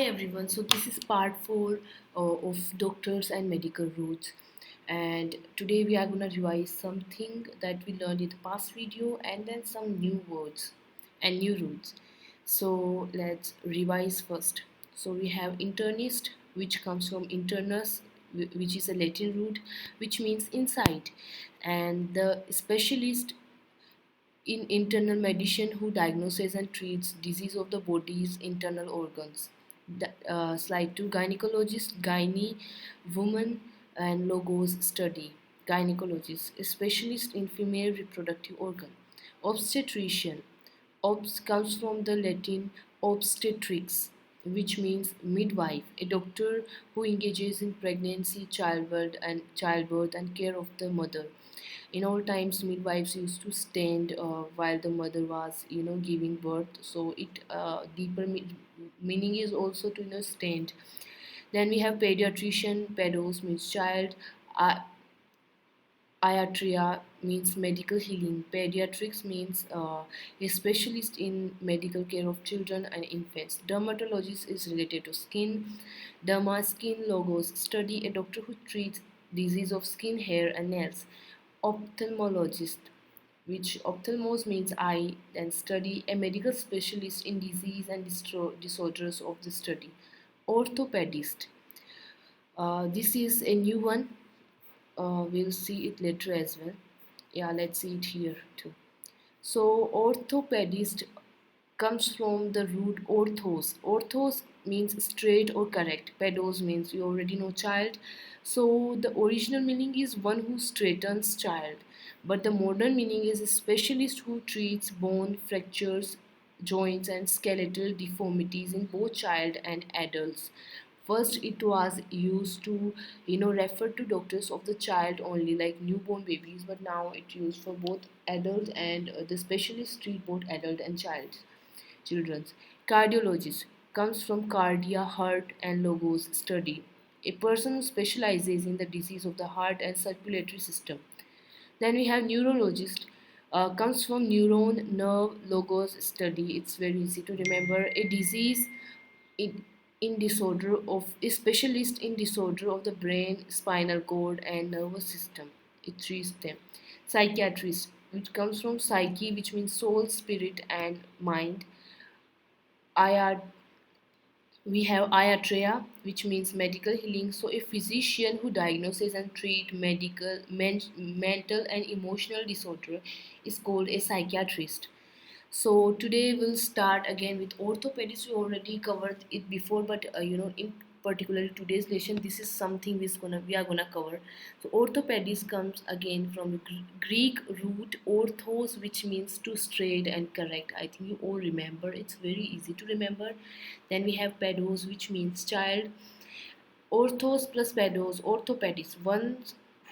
everyone, so this is part 4 of doctors and medical routes, and today we are going to revise something that we learned in the past video and then some new words and new routes. So let's revise first. So we have internist, which comes from internus, which is a Latin root which means inside, and the specialist in internal medicine who diagnoses and treats disease of the body's internal organs. Slide 2, gynecologist, gyne, woman, and logos study. Gynecologist, a specialist in female reproductive organ. Obstetrician, obs comes from the Latin obstetrix, which means midwife, a doctor who engages in pregnancy, childbirth and care of the mother. In old times, midwives used to stand while the mother was giving birth, so it deeper meaning is also to stand. Then we have pediatrician. Pedos means child. uh, Iatria means medical healing. Pediatrics means a specialist in medical care of children and infants. Dermatologist is related to skin. Derma, skin. Logos, study, a doctor who treats disease of skin, hair, and nails. Ophthalmologist, which ophthalmos means eye, then study, a medical specialist in disease and disorders of the study. Orthopedist, this is a new one. We'll see it later as well. Yeah, let's see it here too. So orthopedist comes from the root orthos. Orthos means straight or correct. Pedos means you already know child. So the original meaning is one who straightens child. But the modern meaning is a specialist who treats bone fractures, joints and skeletal deformities in both child and adults. First, it was used to refer to doctors of the child only, like newborn babies, but now it's used for both adult and the specialists treat both adult and children's. Cardiologist comes from cardia, heart, and logos study. A person who specializes in the disease of the heart and circulatory system. Then we have neurologist, comes from neuron, nerve, logos study. It's very easy to remember. A disease in, in disorder of a specialist in disorder of the brain, spinal cord, and nervous system. It treats them. Psychiatrist, which comes from psyche, which means soul, spirit, and mind. IR, we have iatria, which means medical healing. So a physician who diagnoses and treat mental and emotional disorder is called a psychiatrist. So today we'll start again with orthopedics. We already covered it before, but in particular today's lesson, this is something we are gonna cover. So orthopedics comes again from the Greek root orthos, which means to straight and correct. I think you all remember. It's very easy to remember. Then we have pedos, which means child. Orthos plus pedos, orthopedics, one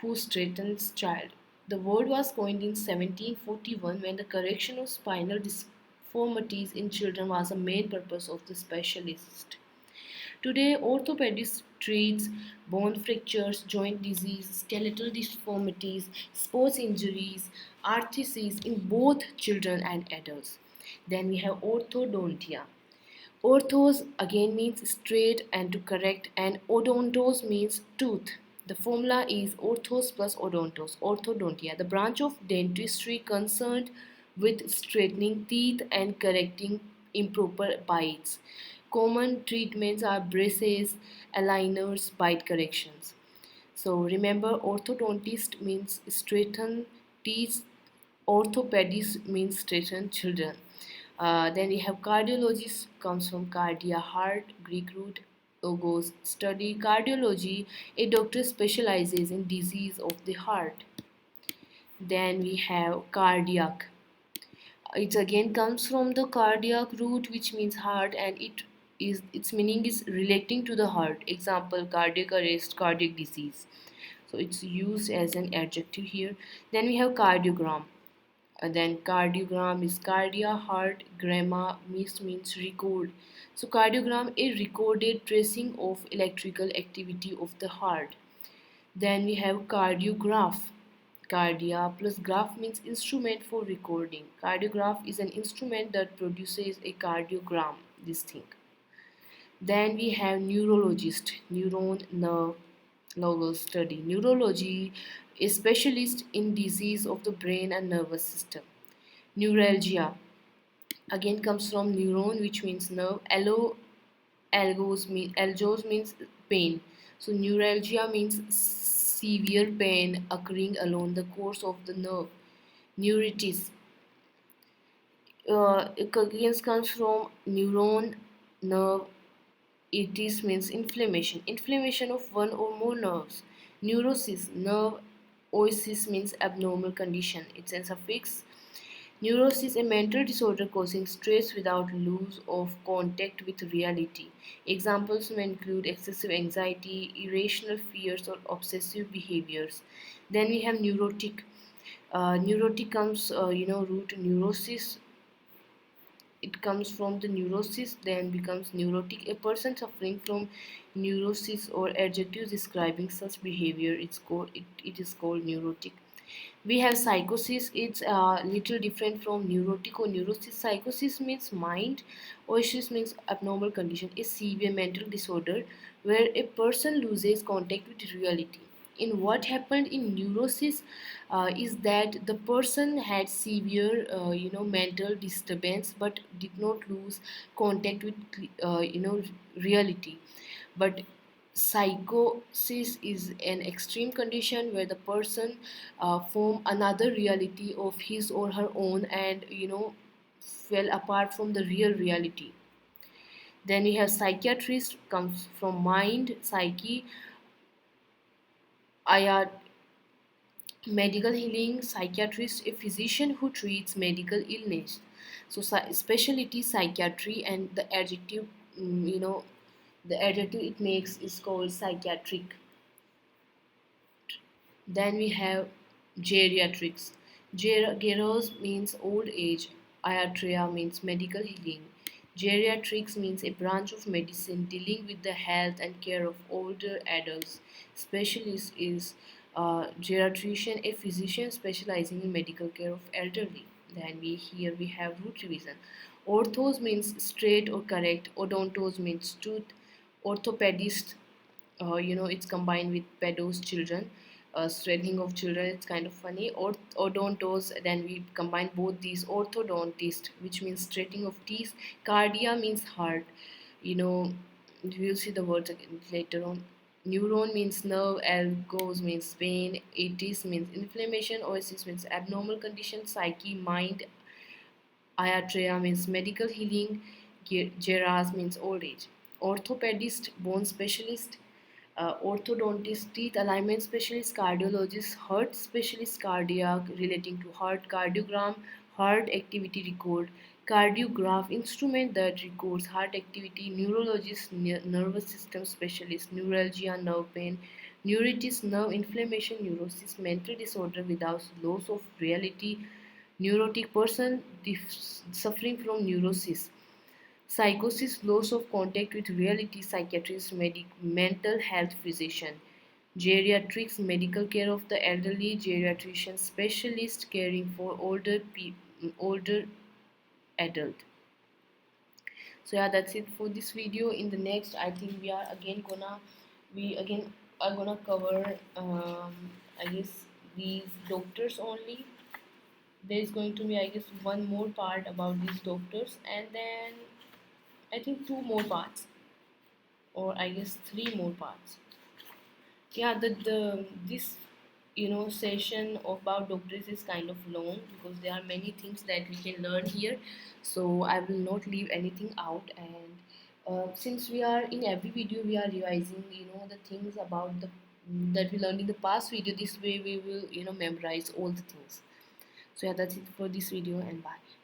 who straightens child. The word was coined in 1741 when the correction of spinal deformities in children was a main purpose of the specialist. Today, orthopedics treats bone fractures, joint disease, skeletal deformities, sports injuries, arthritis in both children and adults. Then we have orthodontia. Orthos again means straight and to correct, and odontos means tooth. The formula is orthos plus odontos, orthodontia, the branch of dentistry concerned with straightening teeth and correcting improper bites. Common treatments are braces, aligners, bite corrections. So remember, orthodontist means straighten teeth, orthopedist means straighten children. Then we have cardiologist, comes from cardia, heart, Greek root, logos, study. Cardiology, a doctor specializes in disease of the heart. Then we have cardiac. It again comes from the cardiac root, which means heart, and its meaning is relating to the heart. Example: cardiac arrest, cardiac disease. So it's used as an adjective here. Then we have cardiogram. Then cardiogram is cardia, heart, gramma means record. So cardiogram a recorded tracing of electrical activity of the heart. Then we have cardiograph. Cardia plus graph means instrument for recording. Cardiograph is an instrument that produces a cardiogram, this thing. Then we have neurologist, neuron nerve logos study. Neurology is specialist in disease of the brain and nervous system. Neuralgia again comes from neuron, which means nerve. Algos means pain. So neuralgia means severe pain occurring along the course of the nerve. Neuritis it again comes from neuron nerve. Itis means inflammation. Inflammation of one or more nerves. Neurosis, nerve oasis means abnormal condition. It's a suffix. Neurosis, a mental disorder causing stress without loss of contact with reality. Examples may include excessive anxiety, irrational fears, or obsessive behaviors. Then we have neurotic. Neurotic comes, root neurosis. It comes from the neurosis, then becomes neurotic. A person suffering from neurosis or adjectives describing such behavior, it is called neurotic. We have psychosis. It's a little different from neurotic or neurosis. Psychosis means mind, oasis means abnormal condition, a severe mental disorder where a person loses contact with reality. In what happened in neurosis is that the person had severe mental disturbance but did not lose contact with reality. But psychosis is an extreme condition where the person form another reality of his or her own and fell apart from the real reality. Then we have psychiatrist, comes from mind, psyche. I medical healing, psychiatrist, a physician who treats medical illness. So specialty psychiatry, and the adjective, the adjective it makes is called psychiatric. Then we have geriatrics. Geros means old age. Iatria means medical healing. Geriatrics means a branch of medicine dealing with the health and care of older adults. Specialist is geriatrician, a physician specializing in medical care of elderly. Then we have root revision. Orthos means straight or correct. Odontos means tooth. Orthopedist, it's combined with pedos, children, straightening of children. It's kind of funny. Odontos, then we combine both these. Orthodontist, which means straightening of teeth. Cardia means heart. you know we'll see the words again later on. Neuron means nerve. Algos means pain. Itis means inflammation. Oasis means abnormal condition. Psyche, mind. Iatria means medical healing. Geras means old age. Orthopedist, bone specialist. Orthodontist, teeth alignment specialist. Cardiologist, heart specialist. Cardiac, relating to heart. Cardiogram, heart activity record. Cardiograph, instrument that records heart activity. Neurologist, nervous system specialist. Neuralgia, nerve pain. Neuritis, nerve inflammation. Neurosis, mental disorder without loss of reality. Neurotic person suffering from neurosis. Psychosis, loss of contact with reality. Psychiatrist, mental health physician. Geriatrics, medical care of the elderly. Geriatrician, specialist caring for older adult. So yeah, that's it for this video. In the next, I think we again are gonna cover I guess these doctors only. There is going to be, I guess, one more part about these doctors, and then I think two more parts, or I guess three more parts. Yeah, the this session about doctors is kind of long because there are many things that we can learn here. So I will not leave anything out, and since we are in every video we are revising the things about the that we learned in the past video. This way we will memorize all the things. So yeah, that's it for this video, and bye.